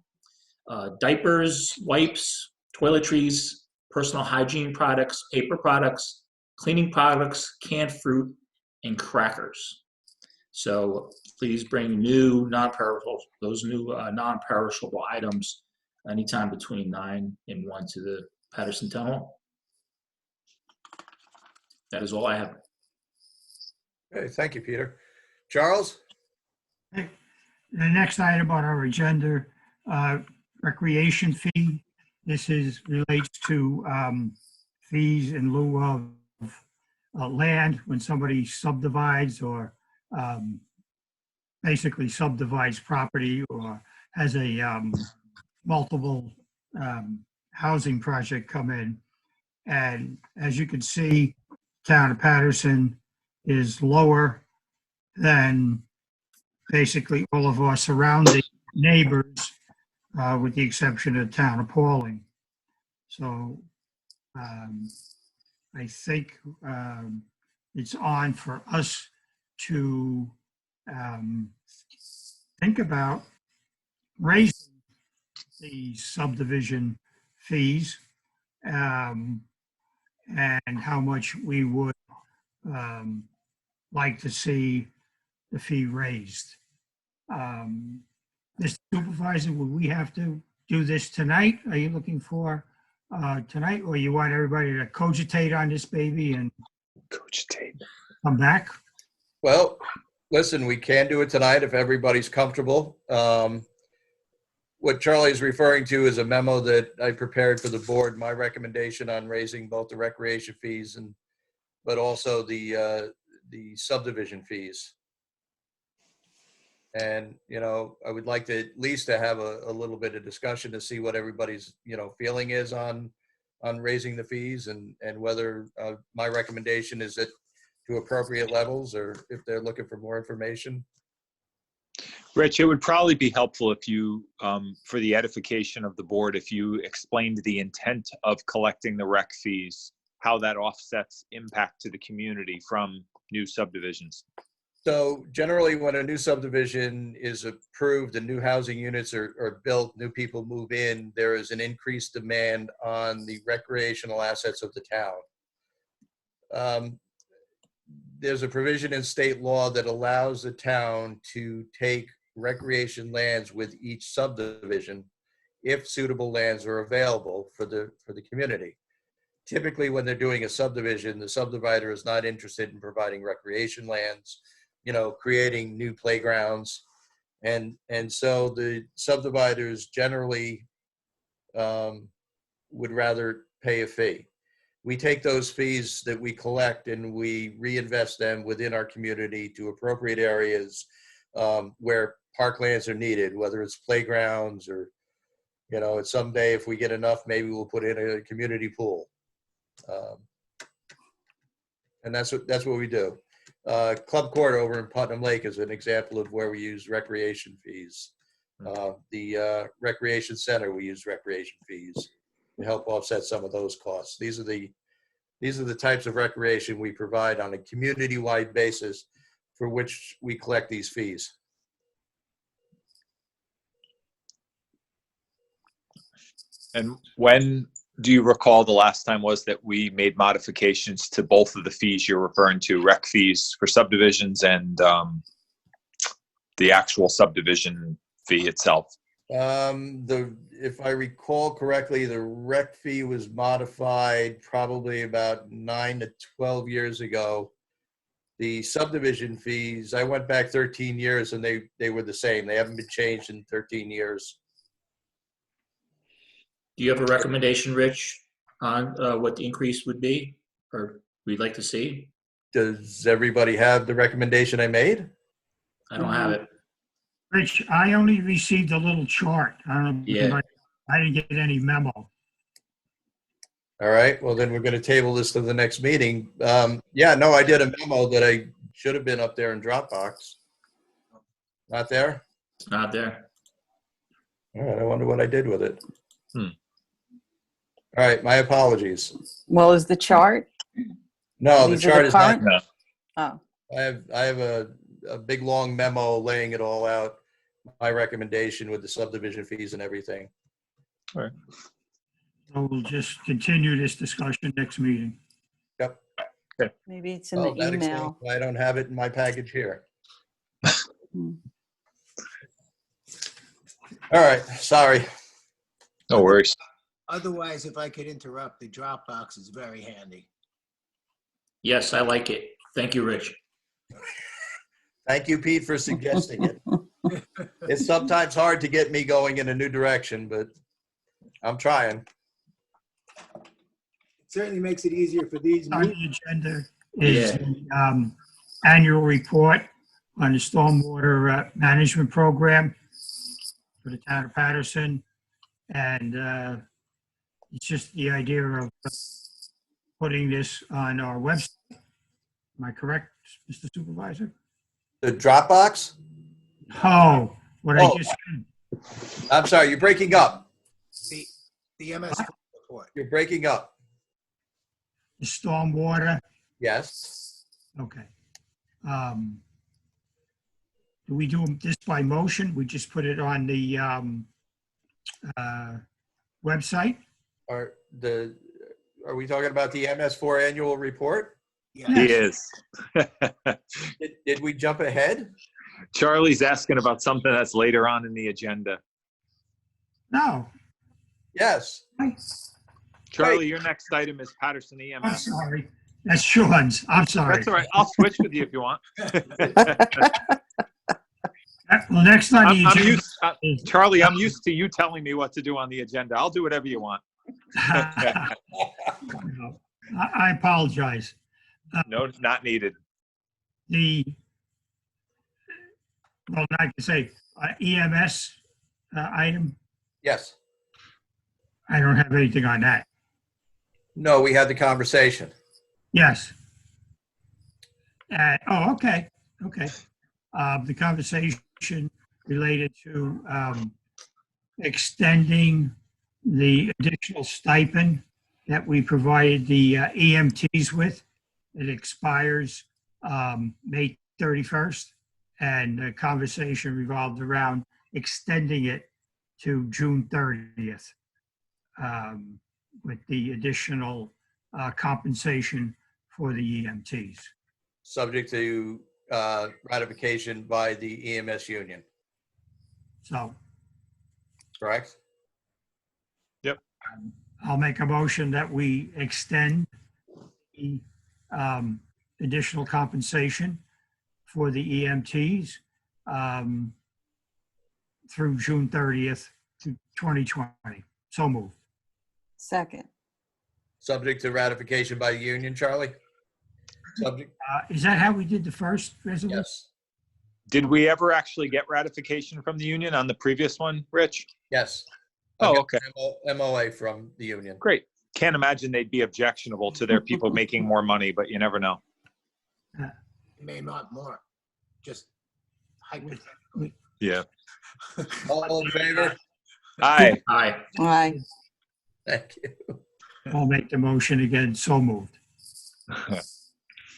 diapers, wipes, toiletries, personal hygiene products, paper products, cleaning products, canned fruit, and crackers. So please bring new non-perishable, those new non-perishable items anytime between 9 and 1 to the Patterson Town Hall. That is all I have. Okay, thank you, Peter. Charles? The next item on our agenda, recreation fee. This relates to fees in lieu of land when somebody subdivides or basically subdivides property or has a multiple housing project come in. And as you can see, town of Patterson is lower than basically all of our surrounding neighbors, with the exception of the town of Pauling. So I think it's on for us to think about raising the subdivision fees, and how much we would like to see the fee raised. Mr. Supervisor, will we have to do this tonight? Are you looking for tonight, or you want everybody to cogitate on this baby and come back? Well, listen, we can do it tonight if everybody's comfortable. What Charlie's referring to is a memo that I prepared for the board, my recommendation on raising both the recreation fees but also the subdivision fees. And, I would like to at least to have a little bit of discussion to see what everybody's, feeling is on raising the fees and whether my recommendation is at to appropriate levels or if they're looking for more information. Rich, it would probably be helpful if you, for the edification of the board, if you explained the intent of collecting the rec fees, how that offsets impact to the community from new subdivisions. So generally, when a new subdivision is approved and new housing units are built, new people move in, there is an increased demand on the recreational assets of the town. There's a provision in state law that allows the town to take recreation lands with each subdivision if suitable lands are available for the community. Typically, when they're doing a subdivision, the subdivider is not interested in providing recreation lands, creating new playgrounds. And so the subdividers generally would rather pay a fee. We take those fees that we collect and we reinvest them within our community to appropriate areas where parklands are needed, whether it's playgrounds or, someday if we get enough, maybe we'll put in a community pool. And that's what we do. Club Court over in Putnam Lake is an example of where we use recreation fees. The Recreation Center, we use recreation fees to help offset some of those costs. These are the types of recreation we provide on a community-wide basis for which we collect these fees. And when do you recall the last time was that we made modifications to both of the fees you're referring to, rec fees for subdivisions and the actual subdivision fee itself? If I recall correctly, the rec fee was modified probably about 9 to 12 years ago. The subdivision fees, I went back 13 years and they were the same. They haven't been changed in 13 years. Do you have a recommendation, Rich, on what the increase would be or we'd like to see? Does everybody have the recommendation I made? I don't have it. Rich, I only received a little chart. I don't know. Yeah. I didn't get any memo. All right, well then we're going to table this to the next meeting. Yeah, no, I did a memo that I should have been up there in Dropbox. Not there? It's not there. All right, I wonder what I did with it. All right, my apologies. Well, is the chart? No, the These are chart is not. current? Oh, I have a big long memo laying it all out, my recommendation with the subdivision fees and everything. All right. So we'll just continue this discussion next meeting. Yep. maybe it's in the that explains email. why I don't have it in my package here. All right, sorry. No worries. Otherwise, if I could interrupt, the Dropbox is very handy. Yes, I like it. Thank you, Rich. Thank you, Pete, for suggesting it. It's sometimes hard to get me going in a new direction, but I'm trying. It certainly makes it easier for these On meetings. the agenda is the annual report on the stormwater management program for the town of Patterson. And it's just the idea of putting this on our website. Am I correct, Mr. Supervisor? The Dropbox? Oh, what I Oh. just said. I'm sorry, you're breaking up. The Ms4 report. You're breaking up. The stormwater, Yes. okay. Do we do this by motion? We just put it on the website? Are we talking about the MS4 annual report? Yeah. He is. Did we jump ahead? Charlie's asking about something that's later on in the agenda. No. Yes. Charlie, your next item is Patterson I'm EMS. sorry. That's Sean's. I'm sorry. That's all right. I'll switch with you if you want. Well, next on the I'm agenda used, is- Charlie, I'm used to you telling me what to do on the agenda. I'll do whatever you want. I apologize. No, not needed. Well, I can say EMS item, Yes. I don't have anything on that. No, we had the conversation. Yes. Oh, okay, okay. The conversation related to extending the additional stipend that we provided the EMTs with. It expires May 31st, and the conversation revolved around extending it to June 30th with the additional compensation for the EMTs. Subject to ratification by the EMS union, So correct? I'll make a motion that we extend the additional compensation for the EMTs through June 30th to 2020. So moved. Second. Subject to ratification by the union, Charlie? Subject, Is that how we did the first resolution? yes. Did we ever actually get ratification from the union on the previous one, Rich? Yes. Oh, I got okay. MOA from the union. Great. Can't imagine they'd be objectionable to their people making more money, but you never know. May not more. Just hypothetically. Yeah. All in favor? Aye. Aye. Aye. Thank you. I'll make the motion again. So moved.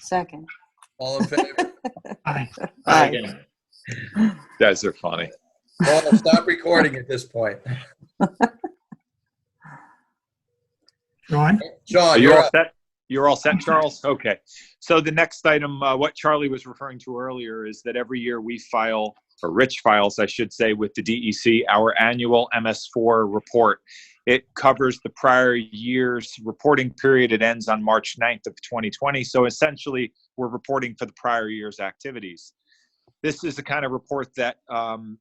Second. All in favor? Aye. Aye again. You guys are funny. Well, stop recording at this point. Sean? Sean, Are you you're all up. set? You're all set, Charles? Okay. So the next item, what Charlie was referring to earlier, is that every year we file, or Rich files, I should say, with the DEC, our annual MS4 report. It covers the prior year's reporting period. It ends on March 9th of 2020. So essentially, we're reporting for the prior year's activities. This is the kind of report that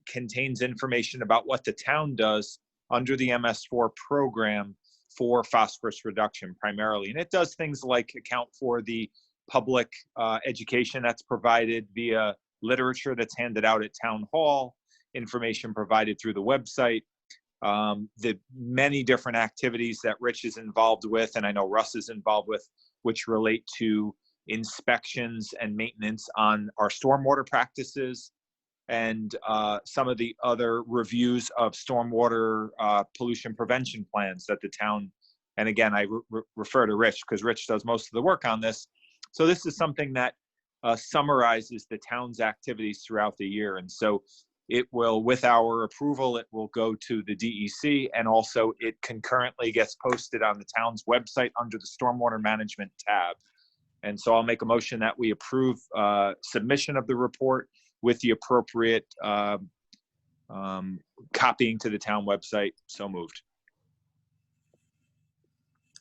contains information about what the town does under the MS4 program for phosphorus reduction primarily. And it does things like account for the public education that's provided via literature that's handed out at town hall, information provided through the website, the many different activities that Rich is involved with, and I know Russ is involved with, which relate to inspections and maintenance on our stormwater practices, and some of the other reviews of stormwater pollution prevention plans that the town, and again, I refer to Rich because Rich does most of the work on this. So this is something that summarizes the town's activities throughout the year. And so it will, with our approval, it will go to the DEC, and also it concurrently gets posted on the town's website under the Stormwater Management tab. And so I'll make a motion that we approve submission of the report with the appropriate copying to the town website. So moved.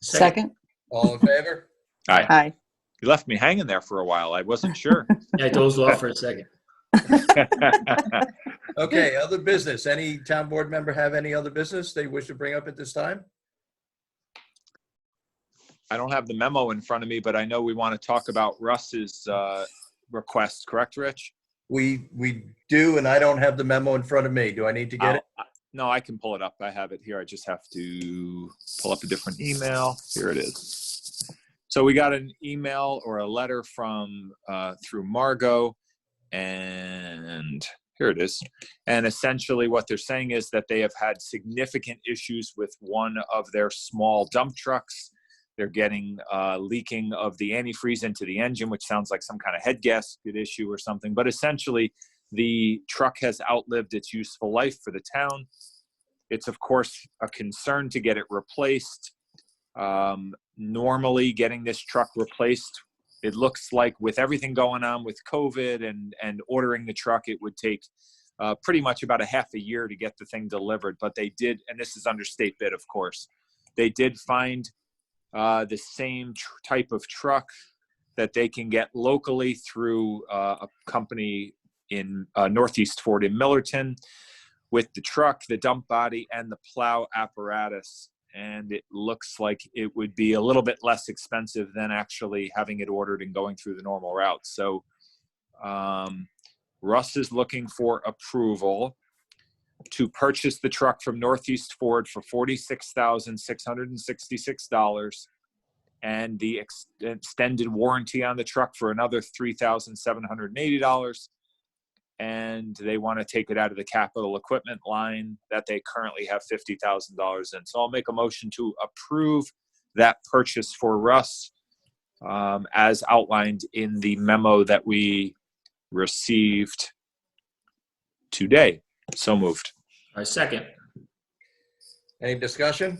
Second? All in favor? Aye. Aye. You left me hanging there for a while. I wasn't sure. Yeah, I dozed off for a second. Okay, other business. Any town board member have any other business they wish to bring up at this time? I don't have the memo in front of me, but I know we want to talk about Russ's request, correct, Rich? We do, and I don't have the memo in front of me. Do I need to get it? No, I can pull it up. I have it here. I just have to pull up a different email. Here it is. So we got an email or a letter from through Margot, and here it is. And essentially what they're saying is that they have had significant issues with one of their small dump trucks. They're getting leaking of the antifreeze into the engine, which sounds like some kind of head gasket issue or something. But essentially, the truck has outlived its useful life for the town. It's, of course, a concern to get it replaced. Normally, getting this truck replaced, it looks like with everything going on with COVID and ordering the truck, it would take pretty much about a half a year to get the thing delivered. But they did, and this is under state bid, of course, they did find the same type of truck that they can get locally through a company in Northeast Ford in Millerton, with the truck, the dump body, and the plow apparatus. And it looks like it would be a little bit less expensive than actually having it ordered and going through the normal route. So Russ is looking for approval to purchase the truck from Northeast Ford for $46,666 and the extended warranty on the truck for another $3,780. And they want to take it out of the capital equipment line that they currently have $50,000 in. So I'll make a motion to approve that purchase for Russ as outlined in the memo that we received today. So moved. All right, second. Any discussion?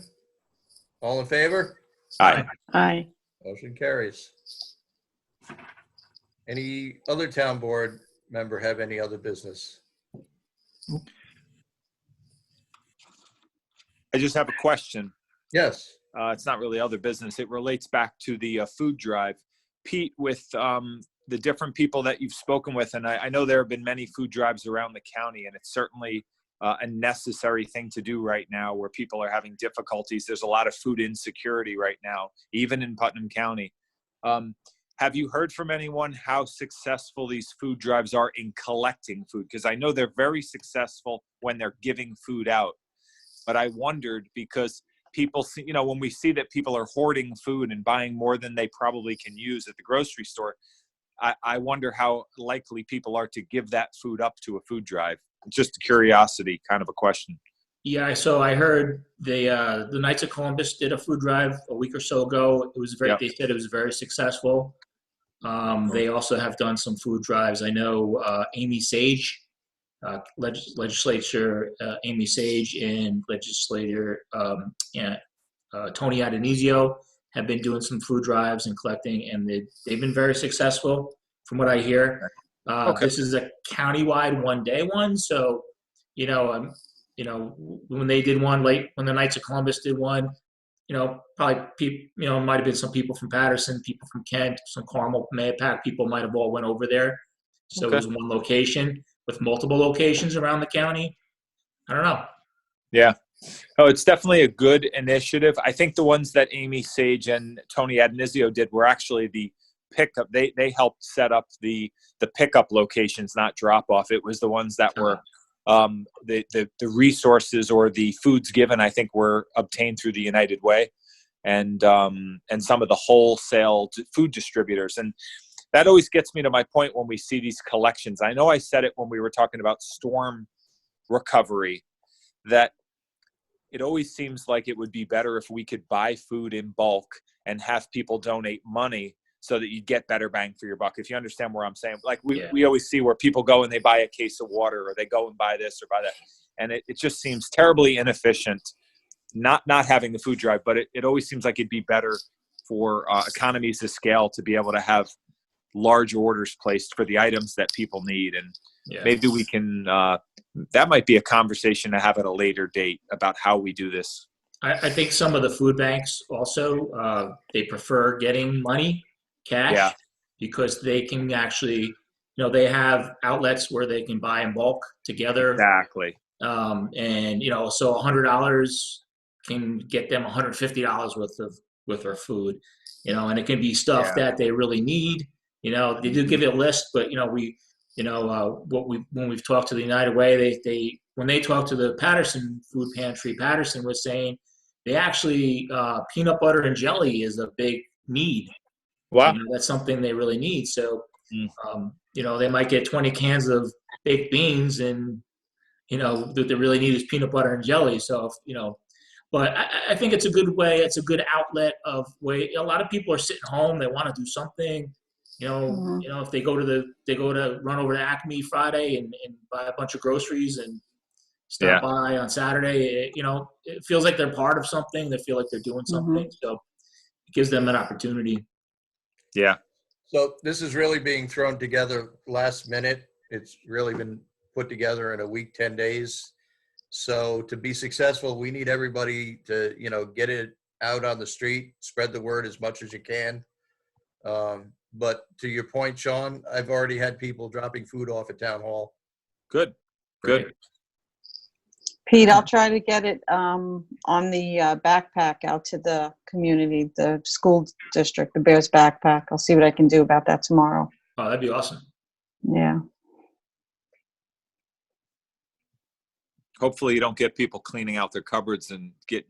All in favor? Aye. Aye. Motion carries. Any other town board member have any other business? I just have a question. Yes. It's not really other business. It relates back to the food drive. Pete, with the different people that you've spoken with, and I know there have been many food drives around the county, and it's certainly a necessary thing to do right now where people are having difficulties. There's a lot of food insecurity right now, even in Putnam County. Have you heard from anyone how successful these food drives are in collecting food? Because I know they're very successful when they're giving food out. But I wondered, because people see, you know, when we see that people are hoarding food and buying more than they probably can use at the grocery store, I wonder how likely people are to give that food up to a food drive. Just a curiosity, kind of a question. Yeah, so I heard the Knights of Columbus did a food drive a week or so ago. It was very. Yep. They said it was very successful. They also have done some food drives. I know Amy Sage, legislature Amy Sage, and legislator Tony Adonisio have been doing some food drives and collecting, and they've been very successful from what I hear. Okay. This is a countywide one-day one, so when they did one when the Knights of Columbus did one, probably people, might have been some people from Patterson, people from Kent, some Carmel, Mayapack people might have all went over there. So Okay. It was one location with multiple locations around the county. I don't know. Yeah. Oh, it's definitely a good initiative. I think the ones that Amy Sage and Tony Adonisio did were actually the pickup. They helped set up the pickup locations, not drop off. It was the ones that were the resources or the foods given, I think, were obtained through the United Way and some of the wholesale food distributors. And that always gets me to my point when we see these collections. I know I said it when we were talking about storm recovery, that it always seems like it would be better if we could buy food in bulk and have people donate money so that you get better bang for your buck. If you understand where I'm saying, like we always see where people go and they buy a case of water, or they go and buy this or buy that. And it just seems terribly inefficient, not having the food drive, but it always seems like it'd be better for economies of scale to be able to have large orders placed for the items that people need. And Yeah. maybe we can, that might be a conversation to have at a later date about how we do this. I think some of the food banks also, they prefer getting money, cash, Yeah. because they can actually, they have outlets where they can buy in bulk together. Exactly. And, so $100 can get them $150 worth of food, and it can be stuff Yeah. that they really need. They do give you a list, but, when we've talked to the United Way, when they talked to the Patterson food pantry, Patterson was saying they actually, peanut butter and jelly is a big need. Wow. That's something they really need. So, Mm. they might get 20 cans of baked beans and, that they really need is peanut butter and jelly. So, but I think it's a good way. It's a good outlet of way. A lot of people are sitting home. They want to do something, if they go to run over to Acme Friday and buy a bunch of groceries and stop by on Saturday, it feels like they're part of something. They feel like they're doing something. So it gives them an opportunity. Yeah. So this is really being thrown together last minute. It's really been put together in a week, 10 days. So to be successful, we need everybody to, get it out on the street, spread the word as much as you can. But to your point, Sean, I've already had people dropping food off at town hall. Good. Good. Pete, I'll try to get it on the backpack out to the community, the school district, the Bears backpack. I'll see what I can do about that tomorrow. Oh, that'd be awesome. Yeah. Hopefully you don't get people cleaning out their cupboards and get,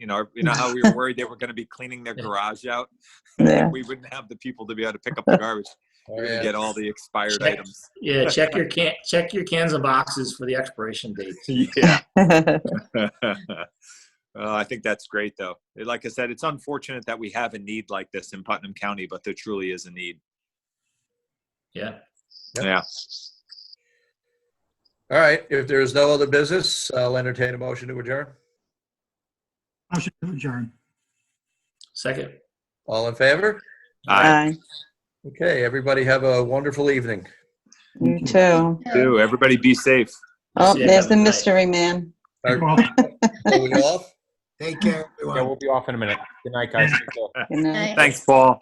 how we were worried they were going to be cleaning their garage out. Yeah. We wouldn't have the people to be able to pick up the garbage. We're going to get all the expired items. Yeah, check your cans and boxes for the expiration date. Yeah. I think that's great, though. Like I said, it's unfortunate that we have a need like this in Putnam County, but there truly is a need. Yeah. Yeah. All right. If there's no other business, I'll entertain a motion to adjourn. Motion to adjourn. Second. All in favor? Bye. Okay. Everybody have a wonderful evening. You too. Everybody be safe. Oh, See you there's the guys. mystery man. Are we off? Take care, everyone. Yeah, we'll be off in a minute. Good night, guys. Take care. Good night. Thanks, Paul.